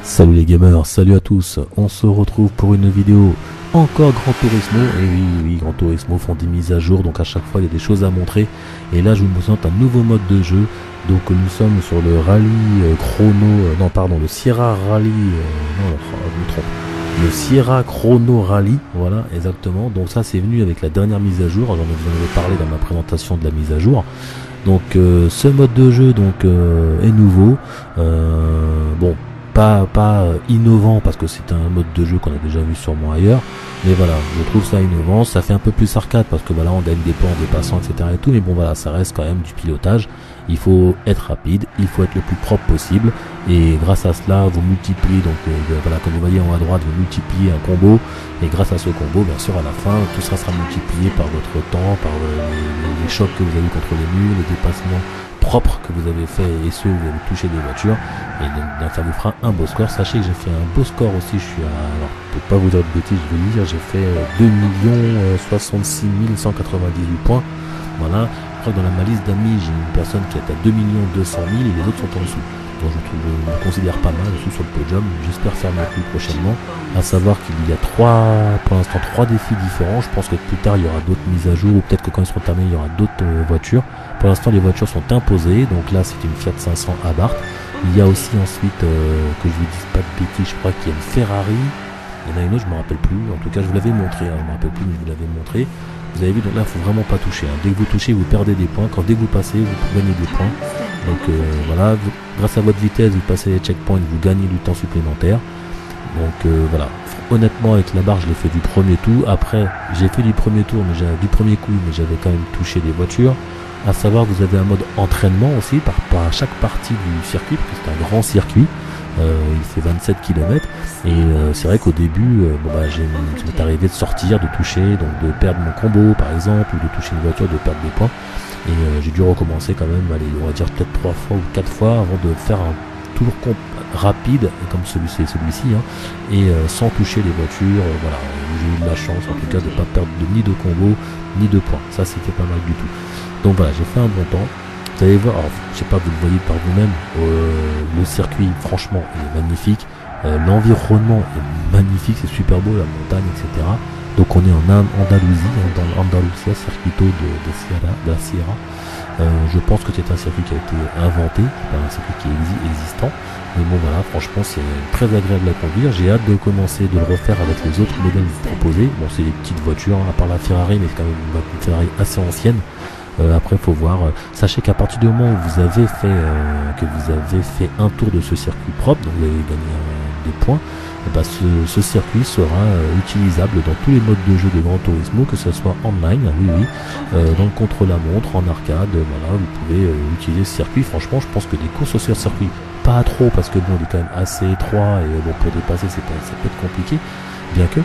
Salut les gamers, salut à tous, on se retrouve pour une vidéo encore Gran Turismo, et oui, Gran Turismo font des mises à jour, donc à chaque fois il y a des choses à montrer, et là je vous présente un nouveau mode de jeu, donc nous sommes sur le rallye le Sierra Rally, je me trompe, le Sierra Chrono Rally, voilà exactement, donc ça c'est venu avec la dernière mise à jour, j'en avais parlé dans ma présentation de la mise à jour. Donc ce mode de jeu est nouveau, pas innovant parce que c'est un mode de jeu qu'on a déjà vu sûrement ailleurs, mais voilà, je trouve ça innovant. Ça fait un peu plus arcade parce que voilà, on gagne des points en dépassant, etc. et tout, mais bon voilà, ça reste quand même du pilotage. Il faut être rapide, il faut être le plus propre possible, et grâce à cela vous multipliez, voilà, comme vous voyez en haut à droite, vous multipliez un combo, et grâce à ce combo, bien sûr, à la fin tout ça sera multiplié par votre temps, par les chocs que vous avez eu contre les murs, les dépassements propres que vous avez fait et ceux où vous avez touché des voitures, et donc ça vous fera un beau score. Sachez que j'ai fait un beau score aussi, je suis à, alors pour pas vous dire de bêtises, je vais dire, j'ai fait 2 66 198 points, voilà. Je crois que dans ma liste d'amis j'ai une personne qui est à 2 200 000 et les autres sont en dessous, donc je me considère pas mal, je suis sur le podium, j'espère faire mieux plus prochainement. À savoir qu'il y a pour l'instant trois défis différents, je pense que plus tard il y aura d'autres mises à jour, ou peut-être que quand ils seront terminés il y aura d'autres voitures. Pour l'instant les voitures sont imposées, donc là c'est une Fiat 500 Abarth. Il y a aussi ensuite, que je vous dise pas de bêtises, je crois qu'il y a une Ferrari, il y en a une autre je me rappelle plus, en tout cas je vous l'avais montré, je me rappelle plus mais je vous l'avais montré. Vous avez vu, donc là il faut vraiment pas toucher, dès que vous touchez vous perdez des points, dès que vous passez vous gagnez des points, donc voilà, grâce à votre vitesse vous passez les checkpoints, vous gagnez du temps supplémentaire, donc voilà. Honnêtement avec la barre je l'ai fait du premier tour, après j'ai fait du premier tour mais du premier coup, mais j'avais quand même touché des voitures. À savoir que vous avez un mode entraînement aussi par chaque partie du circuit, parce que c'est un grand circuit, il fait 27 km, et c'est vrai qu'au début ça m'est arrivé de sortir, de toucher, donc de perdre mon combo par exemple, ou de toucher une voiture, de perdre des points, et j'ai dû recommencer quand même, on va dire peut-être 3 fois ou 4 fois avant de faire un tour rapide comme celui-ci, et sans toucher les voitures, voilà, j'ai eu de la chance en tout cas de ne pas perdre ni de combo ni de points, ça c'était pas mal du tout. Donc voilà, j'ai fait un bon temps. Vous allez voir, alors, je sais pas, vous le voyez par vous-même, le circuit franchement est magnifique, l'environnement est magnifique, c'est super beau, la montagne, etc. Donc on est en Andalousie, dans l'Andalusia Circuito de la Sierra. Je pense que c'est un circuit qui a été inventé, c'est pas un circuit qui est existant. Mais bon voilà, franchement c'est très agréable à conduire. J'ai hâte de commencer de le refaire avec les autres modèles proposés. Bon, c'est des petites voitures, à part la Ferrari, mais c'est quand même une Ferrari assez ancienne. Après il faut voir, sachez qu'à partir du moment où vous avez fait un tour de ce circuit propre, donc vous avez gagné des points, et bah ce circuit sera utilisable dans tous les modes de jeu de Gran Turismo, que ce soit online, dans le contre-la-montre, en arcade, voilà, vous pouvez utiliser ce circuit. Franchement je pense que des courses sur circuit, pas trop parce que bon il est quand même assez étroit, et bon pour dépasser ça peut être compliqué, bien que,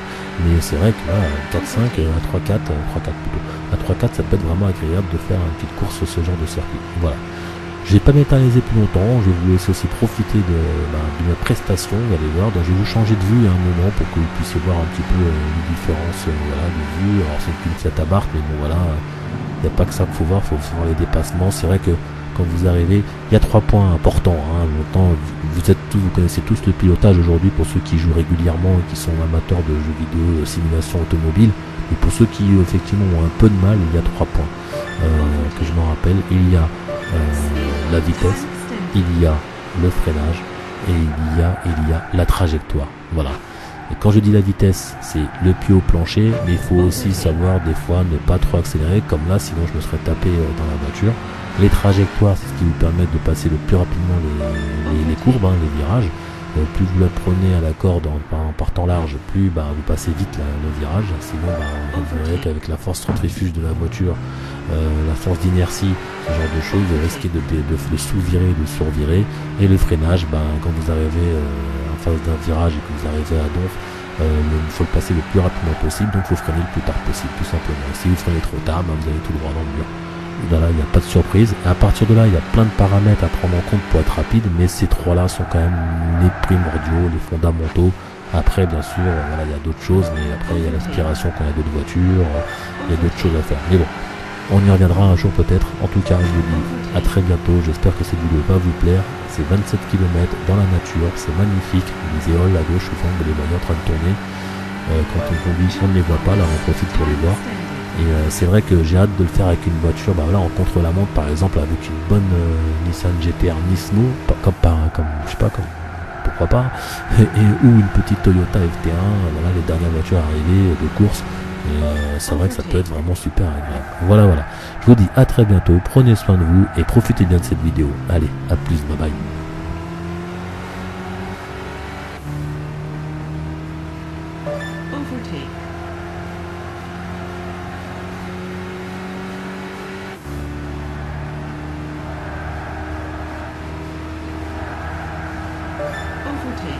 mais c'est vrai que là, 4-5, à 3-4 plutôt, à 3-4 ça peut être vraiment agréable de faire une petite course sur ce genre de circuit. Voilà, je vais pas m'éterniser plus longtemps, je vais vous laisser aussi profiter de mes prestations, vous allez voir, donc je vais vous changer de vue à un moment pour que vous puissiez voir un petit peu les différences de vue. Alors c'est une Fiat Abarth, mais bon voilà, il n'y a pas que ça qu'il faut voir, il faut voir les dépassements. C'est vrai que quand vous arrivez, il y a 3 points importants, vous connaissez tous le pilotage aujourd'hui pour ceux qui jouent régulièrement et qui sont amateurs de jeux vidéo, simulation automobile, et pour ceux qui effectivement ont un peu de mal, il y a 3 points que je m'en rappelle. Il y a la vitesse, il y a le freinage, et il y a la trajectoire, voilà. Et quand je dis la vitesse, c'est le pied au plancher, mais il faut aussi savoir des fois ne pas trop accélérer, comme là, sinon je me serais tapé dans la voiture. Les trajectoires, c'est ce qui vous permet de passer le plus rapidement les courbes, les virages. Plus vous la prenez à la corde en partant large, plus vous passez vite le virage. Sinon vous verrez qu'avec la force centrifuge de la voiture, la force d'inertie, ce genre de choses, vous risquez de sous-virer, de survirer. Et le freinage, quand vous arrivez en face d'un virage et que vous arrivez à donf, il faut le passer le plus rapidement possible, donc il faut freiner le plus tard possible, tout simplement. Et si vous freinez trop tard, vous allez tout droit dans le mur. Voilà, il n'y a pas de surprise. Et à partir de là, il y a plein de paramètres à prendre en compte pour être rapide, mais ces trois-là sont quand même les primordiaux, les fondamentaux. Après, bien sûr, il y a d'autres choses, mais après, il y a l'aspiration quand il y a d'autres voitures, il y a d'autres choses à faire. Mais bon, On y reviendra un jour peut-être. En tout cas, je vous dis à très bientôt. J'espère que cette vidéo va vous plaire. C'est 27 km dans la nature, c'est magnifique. Les éoles à gauche, souvent vous les voyez en train de tourner. Quand on conduit, on ne les voit pas, là on profite pour les voir. Et c'est vrai que j'ai hâte de le faire avec une voiture, bah voilà, en contre-la-montre par exemple, avec une bonne Nissan GT-R Nismo, comme je sais pas, comme pourquoi pas, ou une petite Toyota FT1, voilà les dernières voitures arrivées de course. Et c'est vrai que ça peut être vraiment super agréable. Voilà, voilà. Je vous dis à très bientôt, prenez soin de vous et profitez bien de cette vidéo. Allez, à plus, bye bye. Overtake. Overtake.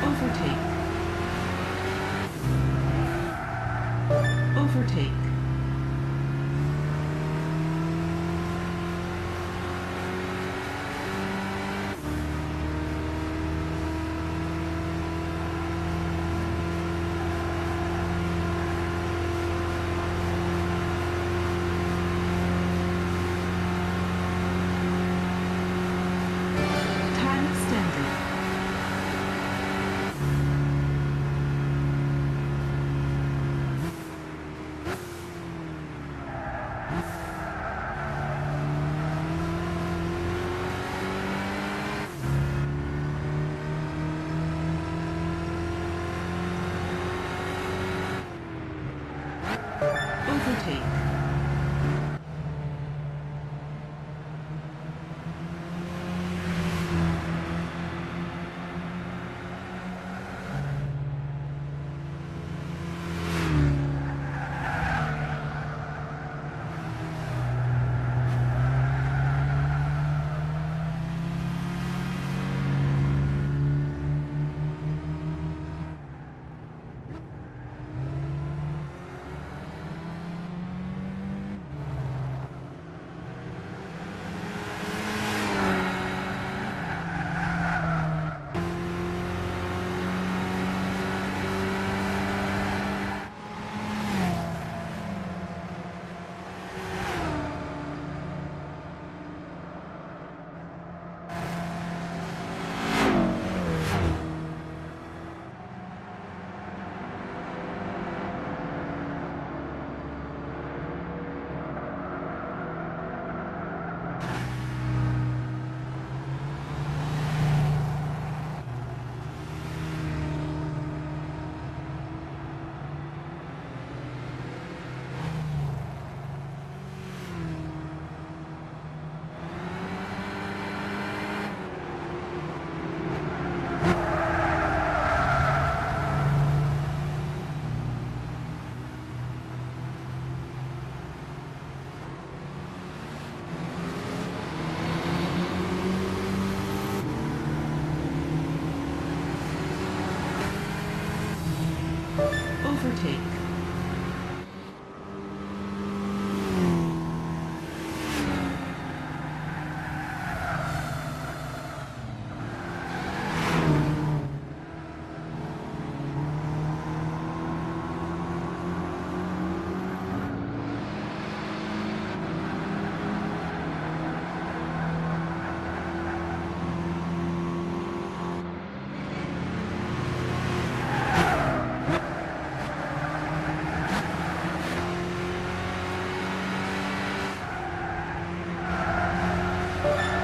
Overtake. Overtake. Time extended. Overtake. Overtake.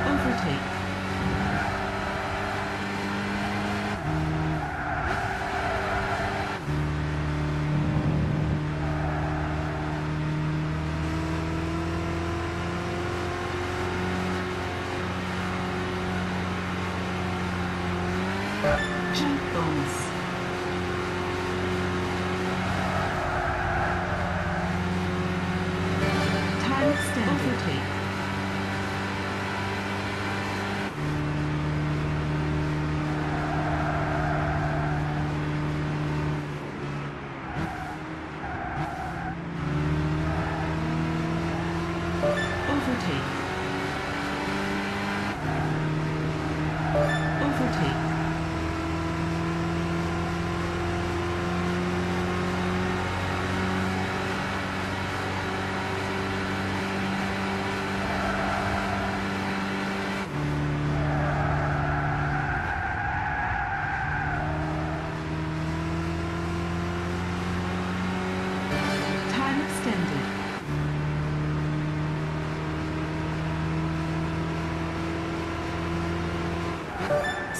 Overtake. Jump bonus. Time extended. Overtake. Overtake. Overtake.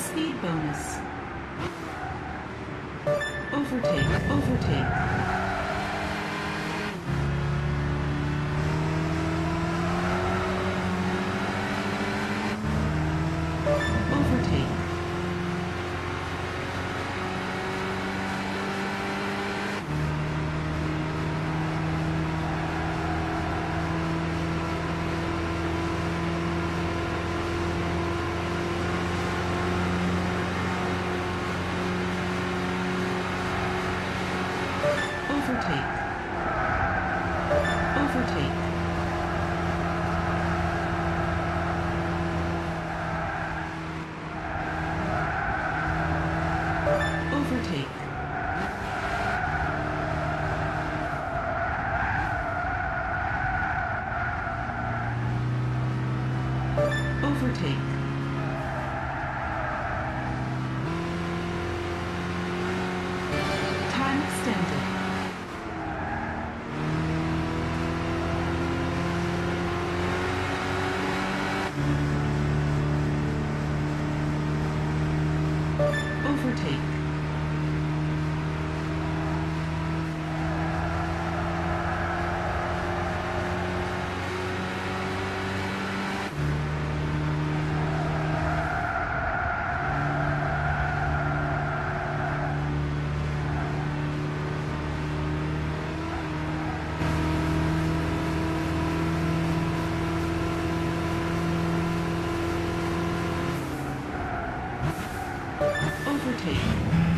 Speed bonus. Overtake. Overtake. Overtake. Overtake. Overtake. Overtake. Overtake. Time extended. Overtake. Overtake.